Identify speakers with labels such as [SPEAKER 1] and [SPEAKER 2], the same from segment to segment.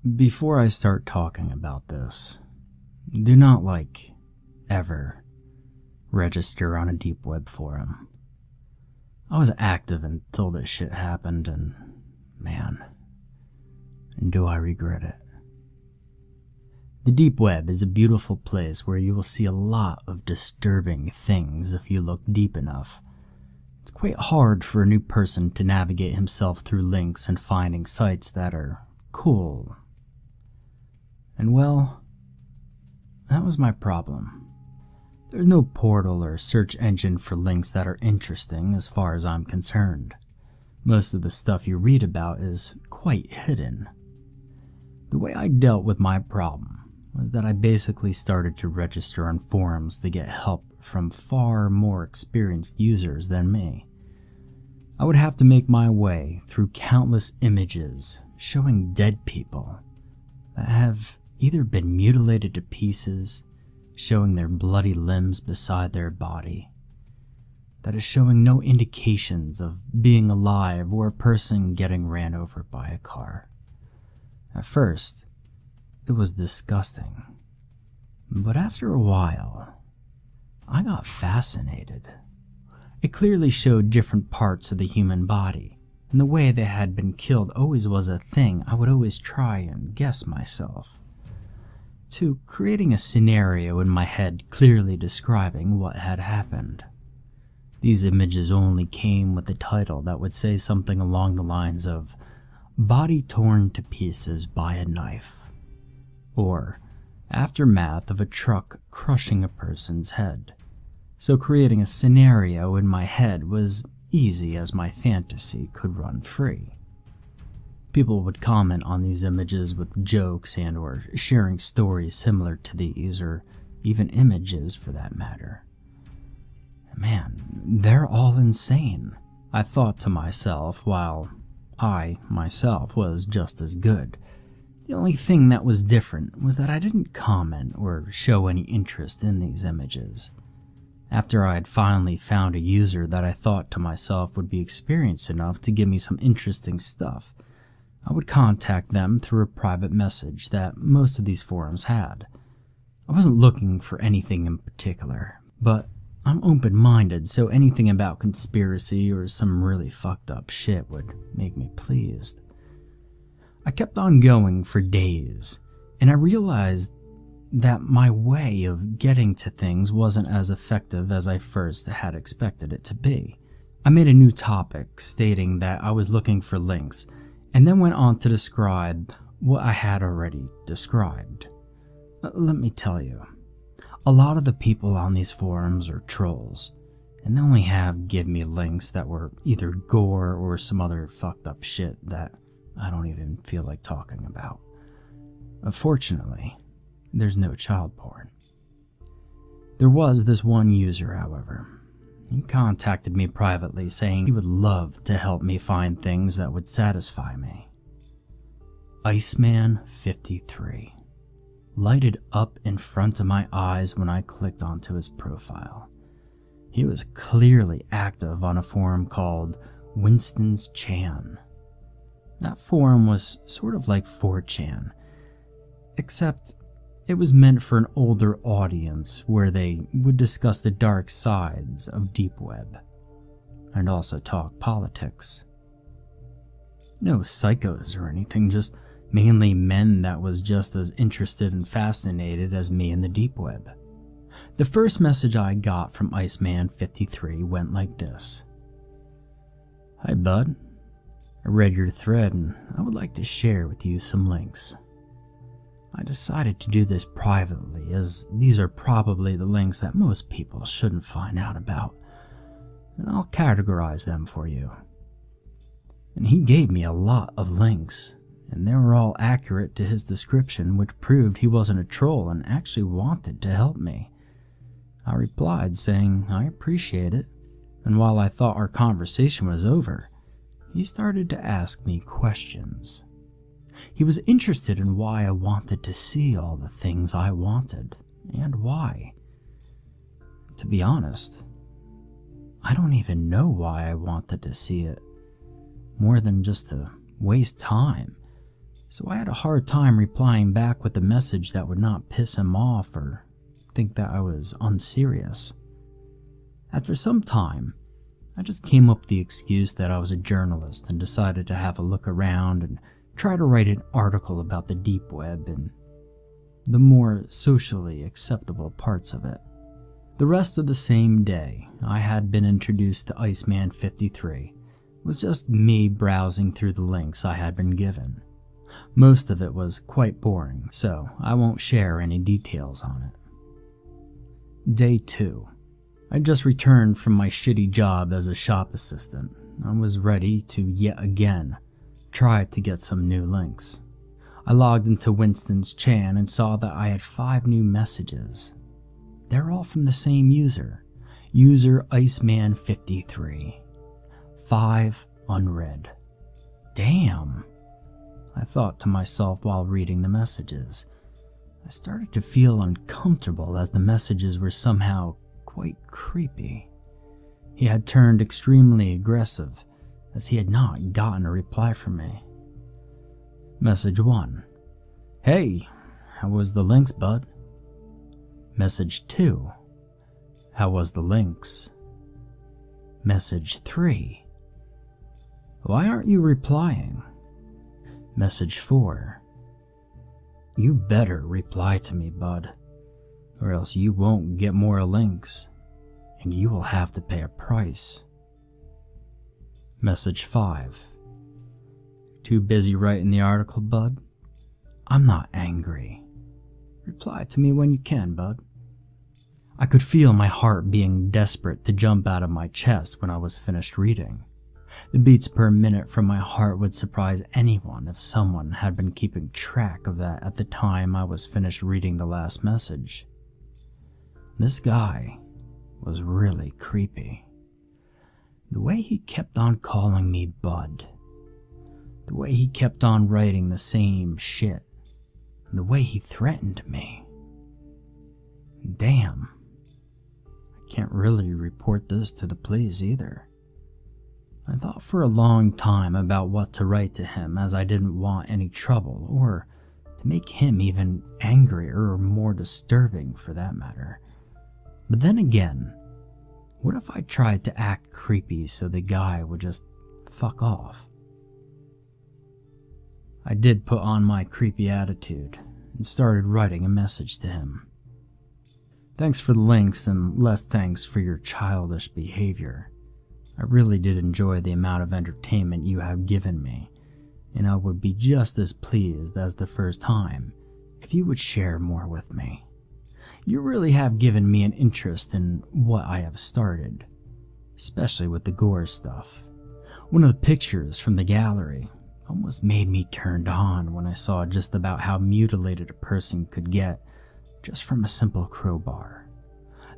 [SPEAKER 1] Before I start talking about this, do not, ever register on a deep web forum. I was active until this shit happened, and man, do I regret it. The deep web is a beautiful place where you will see a lot of disturbing things if you look deep enough. It's quite hard for a new person to navigate himself through links and finding sites that are cool. And well, that was my problem. There's no portal or search engine for links that are interesting as far as I'm concerned. Most of the stuff you read about is quite hidden. The way I dealt with my problem was that I basically started to register on forums to get help from far more experienced users than me. I would have to make my way through countless images showing dead people that have either been mutilated to pieces, showing their bloody limbs beside their body, that is showing no indications of being alive or a person getting ran over by a car. At first, it was disgusting, but after a while, I got fascinated. It clearly showed different parts of the human body, and the way they had been killed always was a thing I would always try and guess myself, to creating a scenario in my head clearly describing what had happened. These images only came with a title that would say something along the lines of "Body torn to pieces by a knife," or "Aftermath of a truck crushing a person's head." So creating a scenario in my head was easy as my fantasy could run free. People would comment on these images with jokes and or sharing stories similar to these, or even images for that matter. Man, they're all insane, I thought to myself, while I, myself, was just as good. The only thing that was different was that I didn't comment or show any interest in these images. After I had finally found a user that I thought to myself would be experienced enough to give me some interesting stuff, I would contact them through a private message that most of these forums had. I wasn't looking for anything in particular, but I'm open-minded, so anything about conspiracy or some really fucked up shit would make me pleased. I kept on going for days, and I realized that my way of getting to things wasn't as effective as I first had expected it to be. I made a new topic stating that I was looking for links, and then went on to describe what I had already described. Let me tell you, a lot of the people on these forums are trolls, and they only give me links that were either gore or some other fucked up shit that I don't even feel like talking about. Unfortunately, there's no child porn. There was this one user, however. He contacted me privately saying he would love to help me find things that would satisfy me. Iceman53 lighted up in front of my eyes when I clicked onto his profile. He was clearly active on a forum called Winston's Chan. That forum was sort of like 4chan, except it was meant for an older audience where they would discuss the dark sides of deep web and also talk politics. No psychos or anything, just mainly men that was just as interested and fascinated as me in the deep web. The first message I got from Iceman53 went like this: "Hi bud, I read your thread and I would like to share with you some links. I decided to do this privately as these are probably the links that most people shouldn't find out about, and I'll categorize them for you." And he gave me a lot of links, and they were all accurate to his description, which proved he wasn't a troll and actually wanted to help me. I replied saying I appreciate it, and while I thought our conversation was over, he started to ask me questions. He was interested in why I wanted to see all the things I wanted, and why. To be honest, I don't even know why I wanted to see it, more than just to waste time. so I had a hard time replying back with a message that would not piss him off or think that I was unserious. After some time, I just came up with the excuse that I was a journalist and decided to have a look around and try to write an article about the deep web and the more socially acceptable parts of it. The rest of the same day, I had been introduced to Iceman53. It was just me browsing through the links I had been given. Most of it was quite boring, so I won't share any details on it. Day 2. I just returned from my shitty job as a shop assistant. I was ready to yet again try to get some new links. I logged into Winston's chan and saw that I had 5 new messages. They're all from the same user Iceman53. 5 unread. Damn, I thought to myself while reading the messages. I started to feel uncomfortable as the messages were somehow quite creepy. He had turned extremely aggressive as he had not gotten a reply from me. Message 1. Hey, how was the links, bud? Message 2. How was the links? Message 3. Why aren't you replying? Message 4. You better reply to me, bud, or else you won't get more links, and you will have to pay a price. Message 5. Too busy writing the article, bud? I'm not angry. Reply to me when you can, bud. I could feel my heart being desperate to jump out of my chest when I was finished reading. The beats per minute from my heart would surprise anyone if someone had been keeping track of that at the time I was finished reading the last message. This guy was really creepy. The way he kept on calling me bud. The way he kept on writing the same shit. And the way he threatened me. Damn. I can't really report this to the police either. I thought for a long time about what to write to him as I didn't want any trouble or to make him even angrier or more disturbing for that matter. But then again, what if I tried to act creepy so the guy would just fuck off? I did put on my creepy attitude and started writing a message to him. Thanks for the links and less thanks for your childish behavior. I really did enjoy the amount of entertainment you have given me, and I would be just as pleased as the first time if you would share more with me. You really have given me an interest in what I have started, especially with the gore stuff. One of the pictures from the gallery almost made me turned on when I saw just about how mutilated a person could get just from a simple crowbar.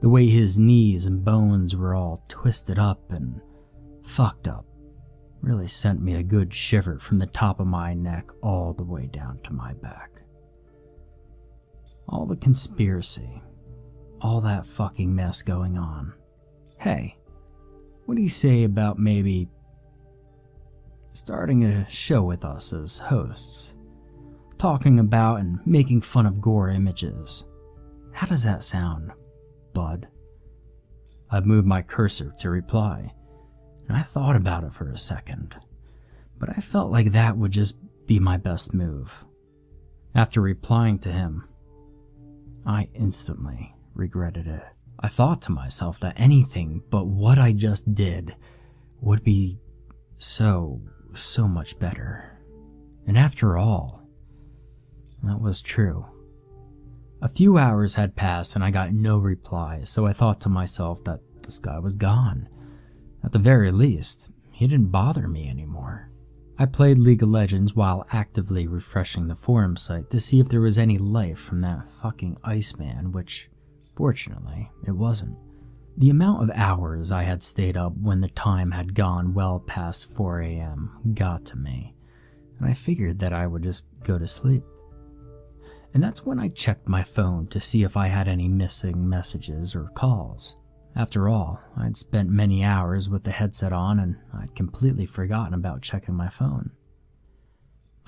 [SPEAKER 1] The way his knees and bones were all twisted up and fucked up really sent me a good shiver from the top of my neck all the way down to my back. All the conspiracy, all that fucking mess going on. Hey, what do you say about maybe starting a show with us as hosts, talking about and making fun of gore images? How does that sound, bud? I moved my cursor to reply, and I thought about it for a second, but I felt like that would just be my best move. After replying to him, I instantly regretted it. I thought to myself that anything but what I just did would be so much better. And after all, that was true. A few hours had passed and I got no reply, so I thought to myself that this guy was gone. At the very least, he didn't bother me anymore. I played League of Legends while actively refreshing the forum site to see if there was any life from that fucking Iceman, which, fortunately, it wasn't. The amount of hours I had stayed up when the time had gone well past 4 a.m. got to me, and I figured that I would just go to sleep. And that's when I checked my phone to see if I had any missing messages or calls. After all, I'd spent many hours with the headset on and I'd completely forgotten about checking my phone.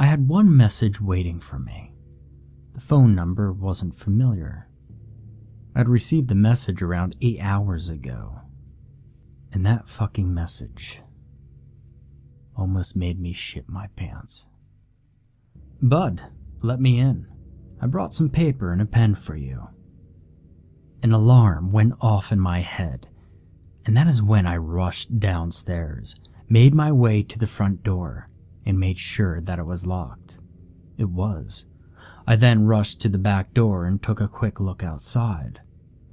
[SPEAKER 1] I had one message waiting for me. The phone number wasn't familiar. I'd received the message around 8 hours ago. And that fucking message almost made me shit my pants. "Bud, let me in. I brought some paper and a pen for you." An alarm went off in my head, and that is when I rushed downstairs, made my way to the front door, and made sure that it was locked. It was. I then rushed to the back door and took a quick look outside.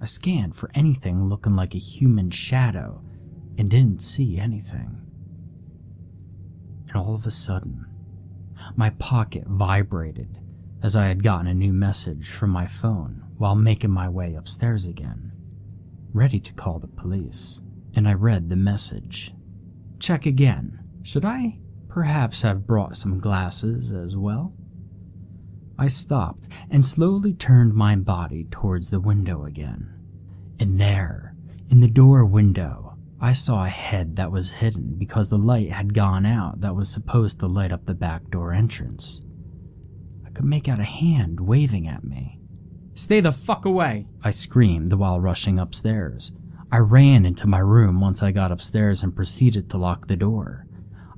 [SPEAKER 1] I scanned for anything looking like a human shadow and didn't see anything. And all of a sudden, my pocket vibrated as I had gotten a new message from my phone while making my way upstairs again, ready to call the police. And I read the message. "Check again. Should I perhaps have brought some glasses as well?" I stopped and slowly turned my body towards the window again. And there, in the door window, I saw a head that was hidden because the light had gone out that was supposed to light up the back door entrance. I could make out a hand waving at me. "Stay the fuck away!" I screamed while rushing upstairs. I ran into my room once I got upstairs and proceeded to lock the door.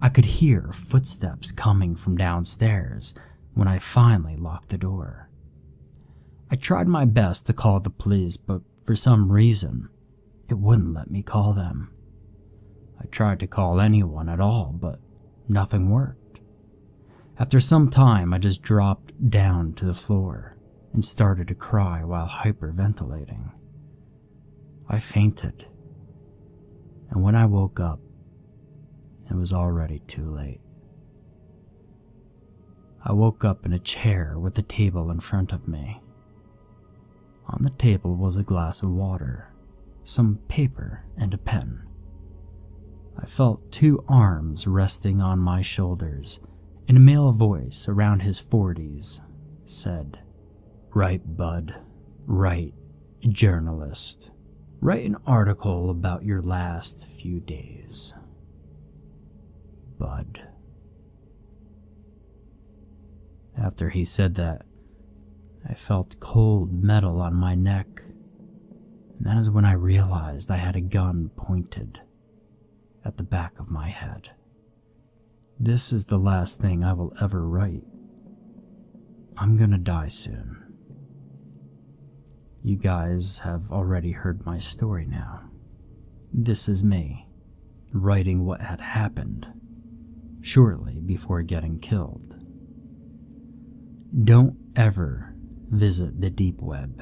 [SPEAKER 1] I could hear footsteps coming from downstairs when I finally locked the door. I tried my best to call the police, but for some reason, it wouldn't let me call them. I tried to call anyone at all, but nothing worked. After some time, I just dropped down to the floor and started to cry while hyperventilating. I fainted, and when I woke up, it was already too late. I woke up in a chair with a table in front of me. On the table was a glass of water, some paper, and a pen. I felt 2 arms resting on my shoulders, and a male voice around his 40s said, "Write, bud. Write, journalist. Write an article about your last few days. Bud." After he said that, I felt cold metal on my neck, and that is when I realized I had a gun pointed at the back of my head. This is the last thing I will ever write. I'm gonna die soon. You guys have already heard my story now. This is me, writing what had happened, shortly before getting killed. Don't ever visit the deep web.